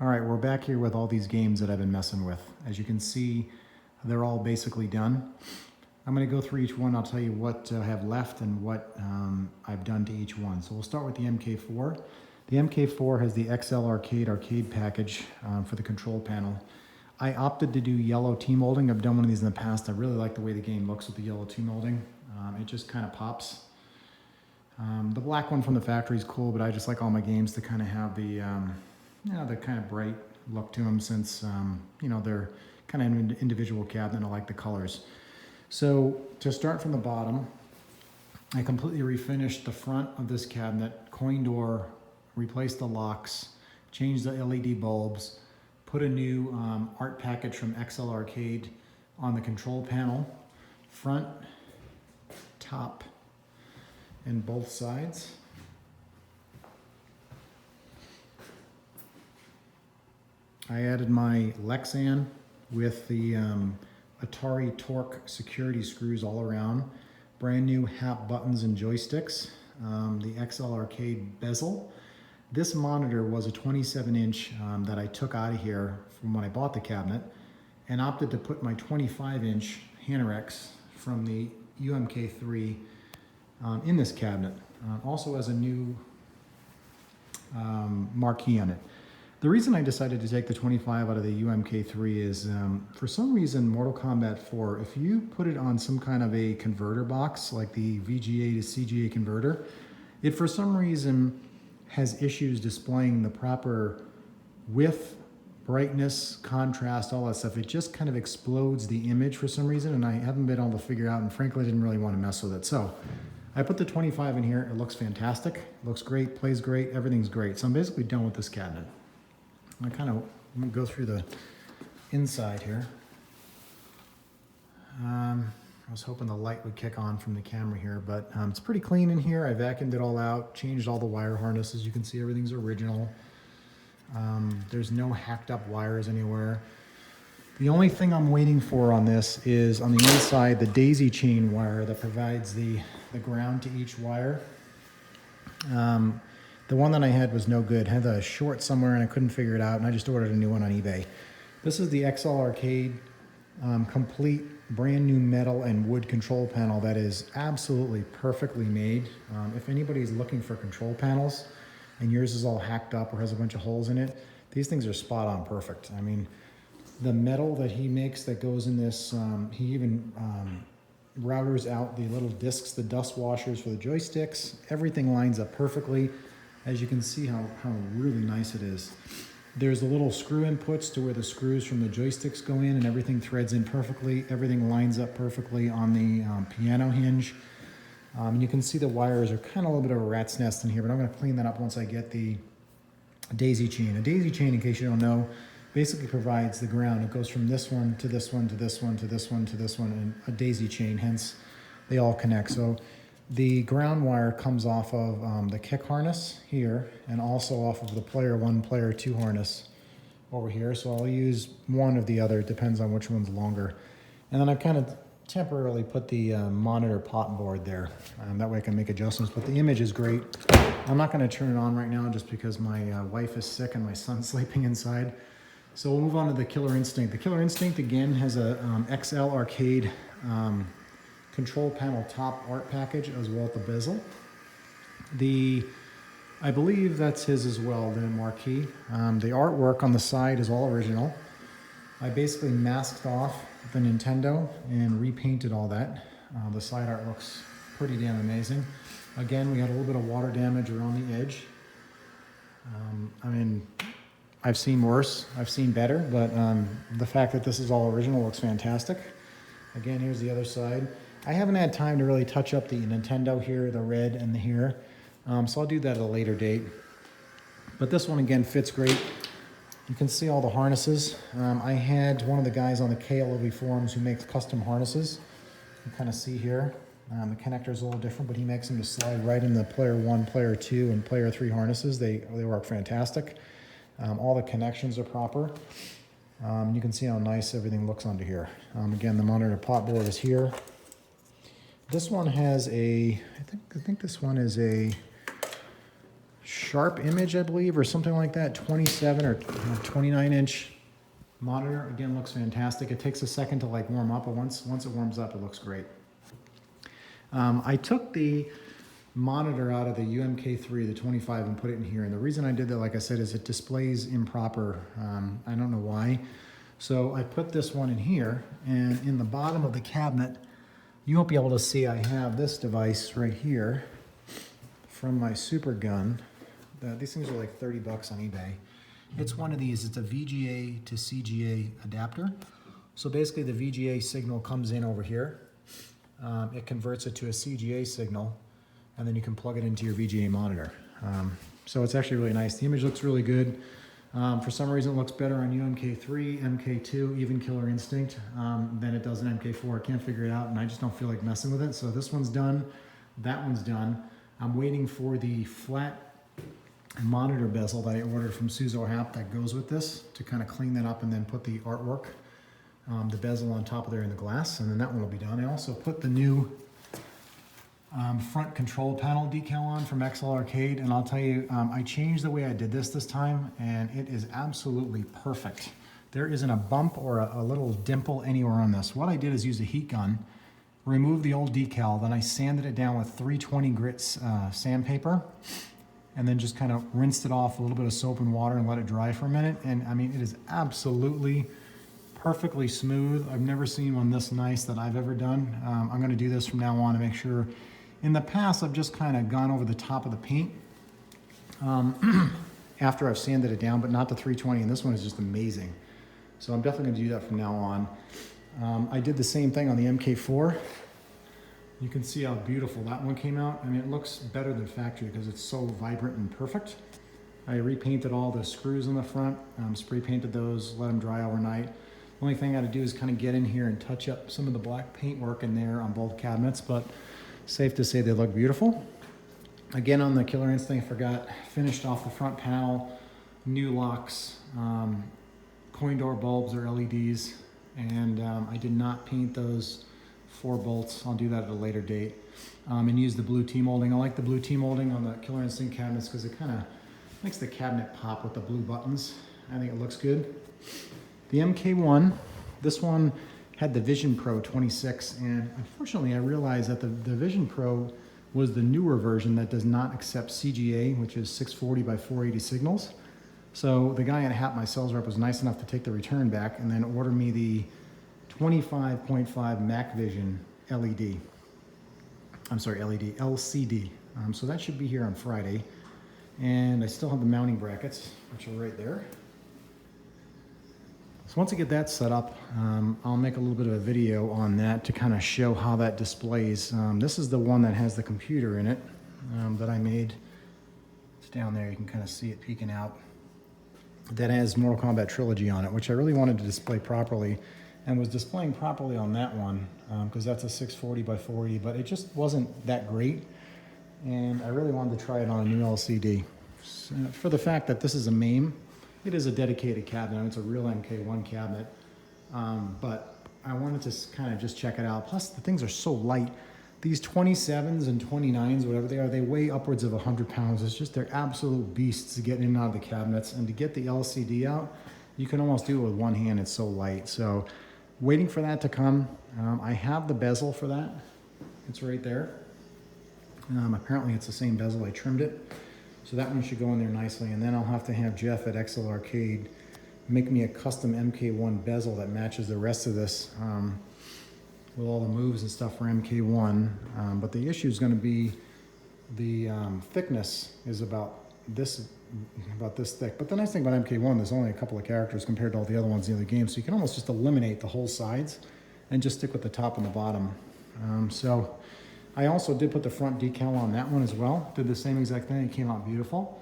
All right, we're back here with all these games that I've been messing with. As you can see, they're all basically done. I'm going to go through each one. I'll tell you what I have left and what I've done to each one. So we'll start with the MK4. The MK4 has the XL arcade package for the control panel. I opted to do yellow T-molding. I've done one of these in the past. I really like the way the game looks with the yellow T-molding. It just kind of pops. The black one from the factory is cool, but I just like all my games to kind of have the the kind of bright look to them, since they're kind of an individual cabinet. I like the colors. So to start from the bottom, I completely refinished the front of this cabinet, coin door, replaced the locks, changed the LED bulbs, put a new art package from XL Arcade on the control panel, front, top, and both sides. I added my Lexan with the Atari Torque security screws all around, brand new HAP buttons and joysticks, the XL Arcade bezel. This monitor was a 27-inch that I took out of here from when I bought the cabinet, and opted to put my 25-inch Hanorex from the UMK3 in this cabinet. Also has a new marquee on it. The reason I decided to take the 25 out of the UMK3 is for some reason Mortal Kombat 4, if you put it on some kind of a converter box like the VGA to CGA converter, it for some reason has issues displaying the proper width, brightness, contrast, all that stuff. It just kind of explodes the image for some reason, and I haven't been able to figure out, and frankly I didn't really want to mess with it. So I put the 25 in here. It looks fantastic. It looks great, plays great, everything's great. So I'm basically done with this cabinet. I'm going to go through the inside here. I was hoping the light would kick on from the camera here, but it's pretty clean in here. I vacuumed it all out, changed all the wire harnesses. You can see everything's original. There's no hacked up wires anywhere. The only thing I'm waiting for on this is on the inside, the daisy chain wire that provides the ground to each wire. The one that I had was no good. Had a short somewhere and I couldn't figure it out, and I just ordered a new one on eBay. This is the XL Arcade complete brand new metal and wood control panel that is absolutely perfectly made. If anybody's looking for control panels and yours is all hacked up or has a bunch of holes in it, these things are spot on perfect. I mean, the metal that he makes that goes in this, he even routers out the little discs, the dust washers for the joysticks. Everything lines up perfectly. As you can see how really nice it is. There's the little screw inputs to where the screws from the joysticks go in, and everything threads in perfectly. Everything lines up perfectly on the piano hinge. You can see the wires are kind of a little bit of a rat's nest in here, but I'm going to clean that up once I get the daisy chain. A daisy chain, in case you don't know, basically provides the ground. It goes from this one to this one to this one to this one to this one, and a daisy chain, hence they all connect. So the ground wire comes off of the kick harness here, and also off of the player 1, player 2 harness over here. So I'll use one or the other, it depends on which one's longer. And then I've kind of temporarily put the monitor pot board there. That way I can make adjustments, but the image is great. I'm not going to turn it on right now just because my wife is sick and my son's sleeping inside. So we'll move on to the Killer Instinct. The Killer Instinct again has a XL Arcade control panel top art package as well as the bezel. I believe that's his as well, the marquee. The artwork on the side is all original. I basically masked off the Nintendo and repainted all that. The side art looks pretty damn amazing. Again, we had a little bit of water damage around the edge. I mean, I've seen worse, I've seen better, but the fact that this is all original looks fantastic. Again, here's the other side. I haven't had time to really touch up the Nintendo here, the red and the here, so I'll do that at a later date. But this one again fits great. You can see all the harnesses. I had one of the guys on the KLOV forums who makes custom harnesses. You can kind of see here, the connector's a little different, but he makes them to slide right in the player 1, player 2, and player 3 harnesses. They work fantastic. All the connections are proper. You can see how nice everything looks under here. Again, the monitor pot board is here. This one has I think this one is a Sharp Image, I believe, or something like that, 27 or 29-inch monitor. Again, looks fantastic. It takes a second to like warm up, but once it warms up, it looks great. I took the monitor out of the UMK3, the 25, and put it in here. And the reason I did that, like I said, is it displays improper. I don't know why. So I put this one in here, and in the bottom of the cabinet, you won't be able to see, I have this device right here from my Super Gun. These things are like 30 bucks on eBay. It's one of these. It's a VGA to Cga adapter. So basically the VGA signal comes in over here. It converts it to a Cga signal, and then you can plug it into your VGA monitor. So it's actually really nice. The image looks really good. For some reason it looks better on UMK3, MK2, even Killer Instinct than it does in MK4. I can't figure it out, and I just don't feel like messing with it. So this one's done, that one's done. I'm waiting for the flat monitor bezel that I ordered from Cga Adapter that goes with this to kind of clean that up and then put the artwork, the bezel on top of there in the glass, and then that one will be done. I also put the new front control panel decal on from XL Arcade, and I'll tell you, I changed the way I did this time, and it is absolutely perfect. There isn't a bump or a little dimple anywhere on this. What I did is use a heat gun, remove the old decal, then I sanded it down with 320 grit sandpaper, and then just kind of rinsed it off a little bit of soap and water and let it dry for a minute. And I mean, it is absolutely perfectly smooth. I've never seen one this nice that I've ever done. I'm gonna do this from now on to make sure. In the past, I've just kind of gone over the top of the paint after I've sanded it down, but not the 320, and this one is just amazing. So I'm definitely gonna do that from now on. I did the same thing on the MK4. You can see how beautiful that one came out. I mean, it looks better than factory because it's so vibrant and perfect. I repainted all the screws in the front, spray painted those, let them dry overnight. The only thing I had to do is kind of get in here and touch up some of the black paint work in there on both cabinets, but safe to say they look beautiful. Again, on the Killer Instinct, I forgot, finished off the front panel, new locks, coin door bulbs or LEDs, and I did not paint those 4 bolts. I'll do that at a later date. And use the blue T-molding. I like the blue T-molding on the Killer Instinct cabinets because it kind of makes the cabinet pop with the blue buttons. I think it looks good. The MK1, this one had the Vision Pro 26, and unfortunately I realized that the Vision Pro was the newer version that does not accept CGA, which is 640 by 480 signals. So the guy at my sales rep was nice enough to take the return back and then order me the 25.5 Mac Vision LED. I'm sorry, LED, LCD. So that should be here on Friday. And I still have the mounting brackets, which are right there. So once I get that set up, I'll make a little bit of a video on that to kind of show how that displays. This is the one that has the computer in it that I made. It's down there, you can kind of see it peeking out. That has Mortal Kombat Trilogy on it, which I really wanted to display properly, and was displaying properly on that one because that's a 640 by 480, but it just wasn't that great, and I really wanted to try it on a new LCD. So, for the fact that this is a MAME, it is a dedicated cabinet. It's a real MK1 cabinet, but I wanted to kind of just check it out. Plus, the things are so light. These 27s and 29s, whatever they are, they weigh upwards of 100 pounds. It's just, they're absolute beasts to get in and out of the cabinets. And to get the LCD out, you can almost do it with one hand. It's so light. So waiting for that to come. I have the bezel for that. It's right there. Apparently it's the same bezel. I trimmed it. So that one should go in there nicely. And then I'll have to have Jeff at XL Arcade make me a custom MK1 bezel that matches the rest of this with all the moves and stuff for MK1. But the issue is going to be the thickness is about this thick. But the nice thing about MK1, there's only a couple of characters compared to all the other ones in the other game. So you can almost just eliminate the whole sides and just stick with the top and the bottom. So I also did put the front decal on that one as well. Did the same exact thing. It came out beautiful.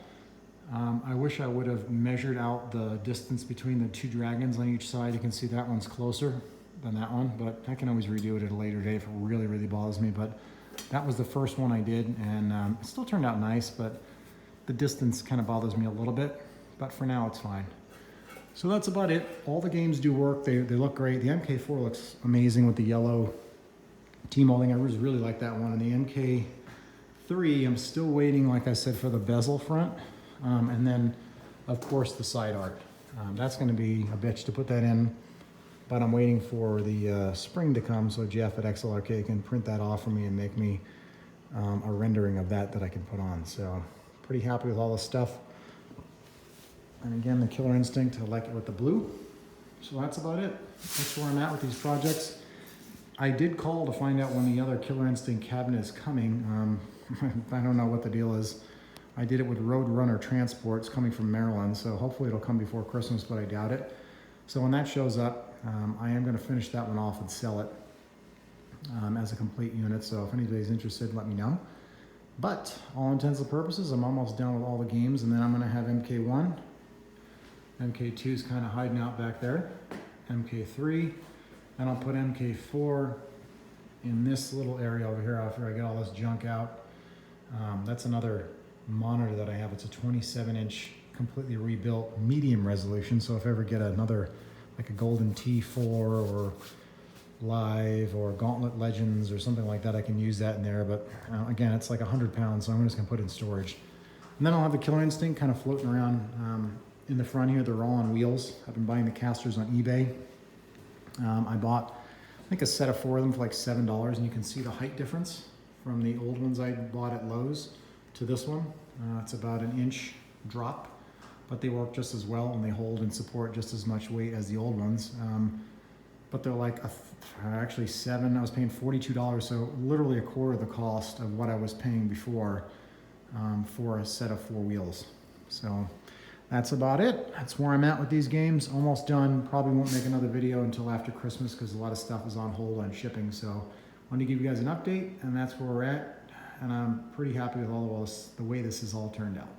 I wish I would have measured out the distance between the two dragons on each side. You can see that one's closer than that one, but I can always redo it at a later date if it really, really bothers me. But that was the first one I did, and it still turned out nice, but the distance kind of bothers me a little bit. But for now, it's fine. So that's about it. All the games do work. They look great. The MK4 looks amazing with the yellow T-molding. I really like that one. And the 3, I'm still waiting, like I said, for the bezel front. And then, of course, the side art. That's going to be a bitch to put that in. But I'm waiting for the spring to come so Jeff at XLRK can print that off for me and make me a rendering of that I can put on. So pretty happy with all the stuff. And again, the Killer Instinct, I like it with the blue. So that's about it. That's where I'm at with these projects. I did call to find out when the other Killer Instinct cabinet is coming. I don't know what the deal is. I did it with Roadrunner Transports coming from Maryland, so hopefully it'll come before Christmas, but I doubt it. So when that shows up, I am going to finish that one off and sell it as a complete unit. So if anybody's interested, let me know. But all intents and purposes, I'm almost done with all the games, and then I'm going to have MK1. MK2 is kind of hiding out back there. MK3, and I'll put MK4 in this little area over here after I get all this junk out. That's another monitor that I have. It's a 27-inch, completely rebuilt, medium resolution. So if I ever get another, like a Golden T4 or Live or Gauntlet Legends or something like that, I can use that in there. But again, it's like 100 pounds, so I'm just gonna put it in storage. And then I'll have the Killer Instinct kind of floating around in the front here. They're all on wheels. I've been buying the casters on eBay. I bought, I think, a set of 4 of them for like $7, and you can see the height difference from the old ones I bought at Lowe's to this one. It's about an inch drop, but they work just as well, and they hold and support just as much weight as the old ones. But they're like actually I was paying $42, so literally a quarter of the cost of what I was paying before for a set of 4 wheels. So that's about it. That's where I'm at with these games. Almost done. Probably won't make another video until after Christmas because a lot of stuff is on hold on shipping. So I wanted to give you guys an update, and that's where we're at. And I'm pretty happy with all of this, the way this has all turned out.